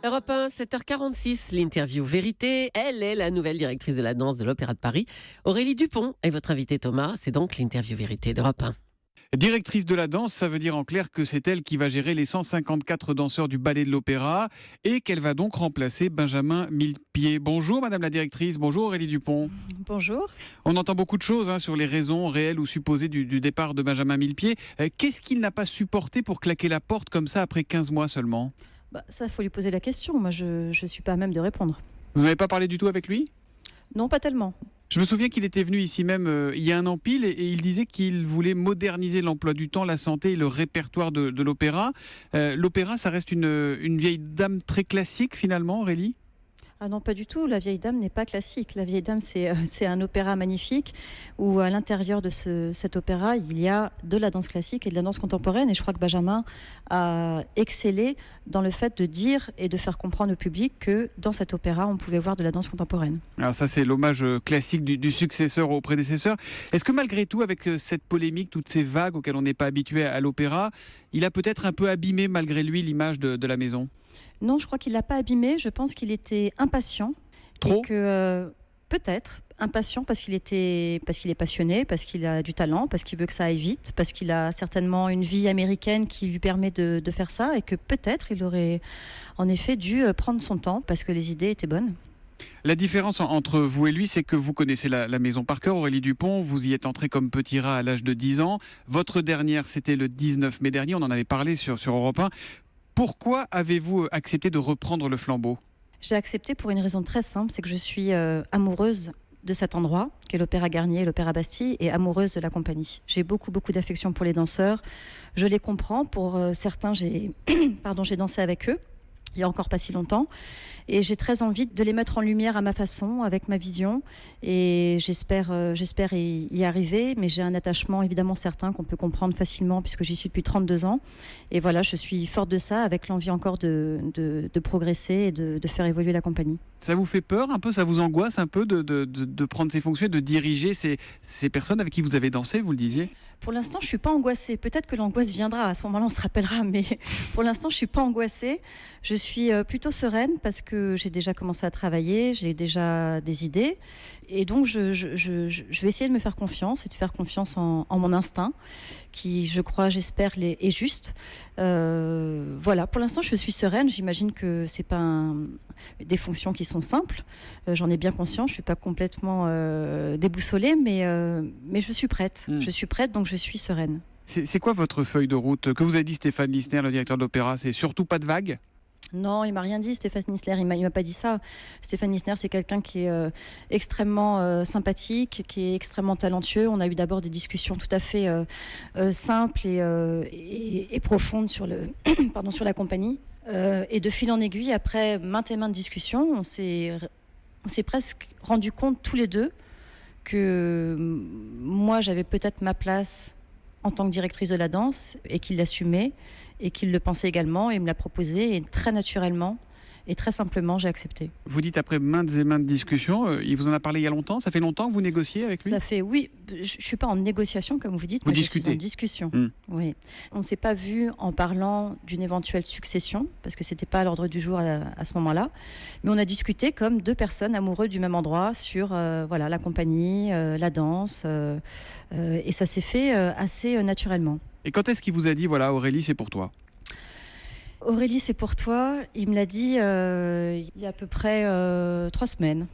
Europe 1, 7h46, l'interview vérité. Elle est la nouvelle directrice de la danse de l'Opéra de Paris. Aurélie Dupont est votre invitée Thomas. C'est donc l'interview vérité d'Europe 1. Directrice de la danse, ça veut dire en clair que c'est elle qui va gérer les 154 danseurs du ballet de l'Opéra et qu'elle va donc remplacer Benjamin Millepied. Bonjour Madame la directrice, bonjour Aurélie Dupont. Bonjour. On entend beaucoup de choses sur les raisons réelles ou supposées du départ de Benjamin Millepied. Qu'est-ce qu'il n'a pas supporté pour claquer la porte comme ça après 15 mois seulement ? Ça, il faut lui poser la question. Moi, je ne suis pas à même de répondre. Vous n'avez pas parlé du tout avec lui ? Non, pas tellement. Je me souviens qu'il était venu ici même il y a un an pile et il disait qu'il voulait moderniser l'emploi du temps, la santé et le répertoire de l'opéra. L'opéra, ça reste une vieille dame très classique finalement, Aurélie ? Ah non, pas du tout. La vieille dame n'est pas classique. La vieille dame, c'est un opéra magnifique où à l'intérieur de cet opéra, il y a de la danse classique et de la danse contemporaine. Et je crois que Benjamin a excellé dans le fait de dire et de faire comprendre au public que dans cet opéra, on pouvait voir de la danse contemporaine. Alors ça, c'est l'hommage classique du successeur au prédécesseur. Est-ce que malgré tout, avec cette polémique, toutes ces vagues auxquelles on n'est pas habitué à l'opéra, il a peut-être un peu abîmé malgré lui l'image de la maison ? Non, je crois qu'il ne l'a pas abîmé. Je pense qu'il était impatient. Trop ? Et que peut-être impatient parce qu'il est passionné, parce qu'il a du talent, parce qu'il veut que ça aille vite, parce qu'il a certainement une vie américaine qui lui permet de faire ça et que peut-être il aurait en effet dû prendre son temps parce que les idées étaient bonnes. La différence entre vous et lui, c'est que vous connaissez la maison par cœur, Aurélie Dupont. Vous y êtes entrée comme petit rat à l'âge de 10 ans. Votre dernière, c'était le 19 mai dernier. On en avait parlé sur Europe 1. Pourquoi avez-vous accepté de reprendre le flambeau ? J'ai accepté pour une raison très simple, c'est que je suis amoureuse de cet endroit, qui est l'Opéra Garnier et l'Opéra Bastille, et amoureuse de la compagnie. J'ai beaucoup d'affection pour les danseurs. Je les comprends. Pour certains, j'ai dansé avec eux, il n'y a encore pas si longtemps. Et j'ai très envie de les mettre en lumière à ma façon, avec ma vision. Et j'espère y arriver. Mais j'ai un attachement évidemment certain qu'on peut comprendre facilement puisque j'y suis depuis 32 ans. Et voilà, je suis forte de ça, avec l'envie encore de progresser et de faire évoluer la compagnie. Ça vous fait peur un peu ? Ça vous angoisse un peu de prendre ces fonctions et de diriger ces personnes avec qui vous avez dansé, vous le disiez ? Pour l'instant, je ne suis pas angoissée. Peut-être que l'angoisse viendra. À ce moment-là, on se rappellera. Mais pour l'instant, je ne suis pas angoissée. Je suis plutôt sereine parce que j'ai déjà commencé à travailler. J'ai déjà des idées. Et donc, je vais essayer de me faire confiance et de faire confiance en mon instinct qui, je crois, j'espère, est juste. Voilà. Pour l'instant, je suis sereine. J'imagine que ce n'est pas des fonctions qui sont simples. J'en ai bien conscience. Je ne suis pas complètement déboussolée, mais je suis prête. Je suis prête, donc je suis sereine. C'est quoi votre feuille de route ? Que vous a dit Stéphane Lissner, le directeur de l'opéra ? C'est surtout pas de vagues ? Non, il m'a rien dit, Stéphane Lissner. Il m'a pas dit ça. Stéphane Lissner, c'est quelqu'un qui est extrêmement sympathique, qui est extrêmement talentueux. On a eu d'abord des discussions tout à fait simples et profondes sur sur la compagnie. Et de fil en aiguille, après maintes et maintes discussions, on s'est presque rendu compte tous les deux que moi, j'avais peut-être ma place en tant que directrice de la danse et qu'il l'assumait et qu'il le pensait également et me l'a proposé et très naturellement et très simplement j'ai accepté. Vous dites après maintes et maintes discussions, il vous en a parlé il y a longtemps ? Ça fait longtemps que vous négociez avec lui ? Ça fait, oui, je ne suis pas en négociation comme vous dites, vous moi discutez. Je suis en discussion. Oui. On ne s'est pas vu en parlant d'une éventuelle succession parce que ce n'était pas à l'ordre du jour à ce moment-là, mais on a discuté comme deux personnes amoureuses du même endroit sur la compagnie, la danse et ça s'est fait assez naturellement. Et quand est-ce qu'il vous a dit, voilà Aurélie, c'est pour toi ? Aurélie, c'est pour toi. Il me l'a dit il y a à peu près 3 semaines,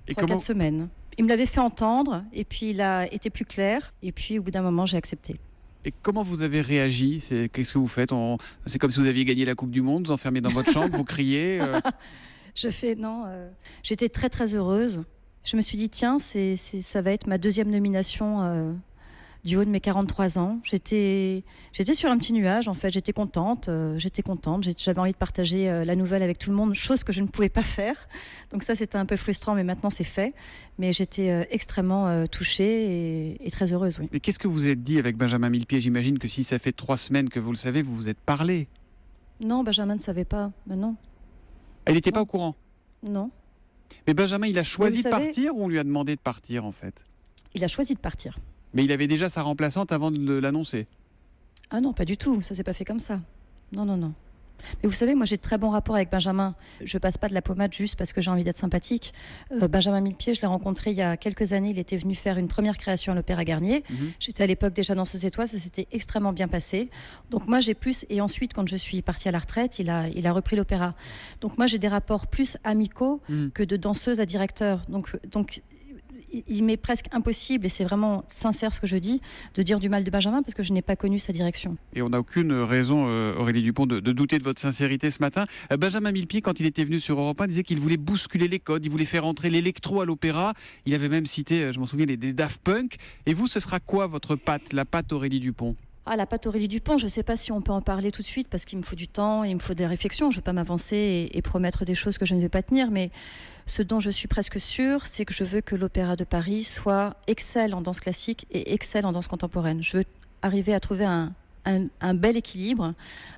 3-4 semaines. Il me l'avait fait entendre et puis il a été plus clair. Et puis au bout d'un moment, j'ai accepté. Et comment vous avez réagi ? Qu'est-ce que vous faites ? C'est comme si vous aviez gagné la Coupe du Monde, vous enfermez dans votre chambre, vous criez J'étais très très heureuse. Je me suis dit, tiens, ça va être ma 2e nomination du haut de mes 43 ans. J'étais sur un petit nuage, en fait. J'étais contente. J'avais envie de partager la nouvelle avec tout le monde, chose que je ne pouvais pas faire. Donc ça, c'était un peu frustrant, mais maintenant, c'est fait. Mais j'étais extrêmement touchée et très heureuse, oui. Mais qu'est-ce que vous êtes dit avec Benjamin Millepied ? J'imagine que si ça fait 3 semaines que vous le savez, vous vous êtes parlé. Non, Benjamin ne savait pas. Ben non. Il n'était pas au courant ? Non. Mais Benjamin, il a choisi de partir ou on lui a demandé de partir, en fait ? Il a choisi de partir. Mais il avait déjà sa remplaçante avant de l'annoncer. Ah non, pas du tout, ça s'est pas fait comme ça. Non, non, non. Mais vous savez, moi j'ai de très bons rapports avec Benjamin. Je passe pas de la pommade juste parce que j'ai envie d'être sympathique. Benjamin Millepied, je l'ai rencontré il y a quelques années. Il était venu faire une première création à l'Opéra Garnier. J'étais à l'époque déjà danseuse étoile, ça s'était extrêmement bien passé. Donc moi j'ai plus, et ensuite quand je suis partie à la retraite, il a repris l'opéra. Donc moi j'ai des rapports plus amicaux que de danseuse à directeur. Donc il m'est presque impossible, et c'est vraiment sincère ce que je dis, de dire du mal de Benjamin parce que je n'ai pas connu sa direction. Et on n'a aucune raison, Aurélie Dupont, de douter de votre sincérité ce matin. Benjamin Millepied, quand il était venu sur Europe 1, disait qu'il voulait bousculer les codes, il voulait faire entrer l'électro à l'opéra. Il avait même cité, je m'en souviens, des Daft Punk. Et vous, ce sera quoi votre patte, la patte Aurélie Dupont? Ah, la patte Aurélie Dupont, je ne sais pas si on peut en parler tout de suite parce qu'il me faut du temps, il me faut des réflexions. Je ne veux pas m'avancer et promettre des choses que je ne vais pas tenir. Mais ce dont je suis presque sûre, c'est que je veux que l'Opéra de Paris soit excelle en danse classique et excelle en danse contemporaine. Je veux arriver à trouver un bel équilibre,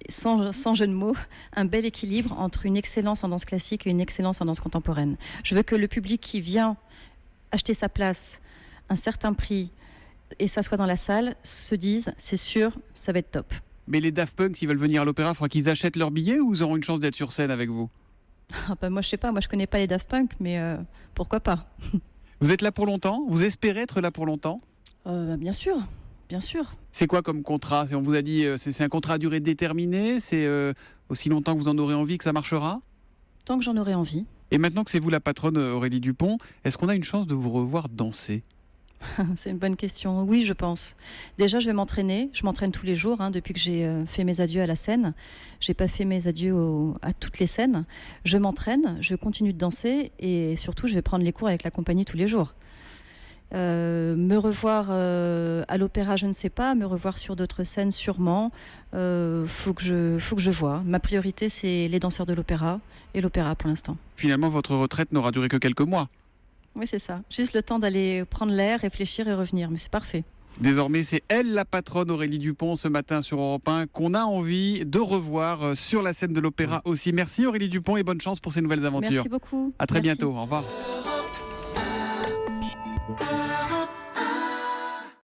sans jeu de mots, un bel équilibre entre une excellence en danse classique et une excellence en danse contemporaine. Je veux que le public qui vient acheter sa place, un certain prix, et s'assoient dans la salle, se disent, c'est sûr, ça va être top. Mais les Daft Punk, s'ils veulent venir à l'opéra, il faudra qu'ils achètent leur billet ou ils auront une chance d'être sur scène avec vous? Moi, je sais pas, moi je connais pas les Daft Punk, mais pourquoi pas. Vous êtes là pour longtemps? Vous espérez être là pour longtemps? Bien sûr, bien sûr. C'est quoi comme contrat? On vous a dit, c'est un contrat à durée déterminée? C'est aussi longtemps que vous en aurez envie que ça marchera? Tant que j'en aurai envie. Et maintenant que c'est vous la patronne, Aurélie Dupont, est-ce qu'on a une chance de vous revoir danser? C'est une bonne question. Oui, je pense. Déjà, je vais m'entraîner. Je m'entraîne tous les jours depuis que j'ai fait mes adieux à la scène. J'ai pas fait mes adieux à toutes les scènes. Je m'entraîne, je continue de danser et surtout, je vais prendre les cours avec la compagnie tous les jours. Me revoir à l'opéra, je ne sais pas. Me revoir sur d'autres scènes, sûrement. Faut que je vois. Ma priorité, c'est les danseurs de l'opéra et l'opéra pour l'instant. Finalement, votre retraite n'aura duré que quelques mois. Oui, c'est ça. Juste le temps d'aller prendre l'air, réfléchir et revenir. Mais c'est parfait. Désormais, c'est elle la patronne, Aurélie Dupont, ce matin sur Europe 1, qu'on a envie de revoir sur la scène de l'opéra aussi. Merci Aurélie Dupont et bonne chance pour ces nouvelles aventures. Merci beaucoup. À très Merci. bientôt. Au revoir.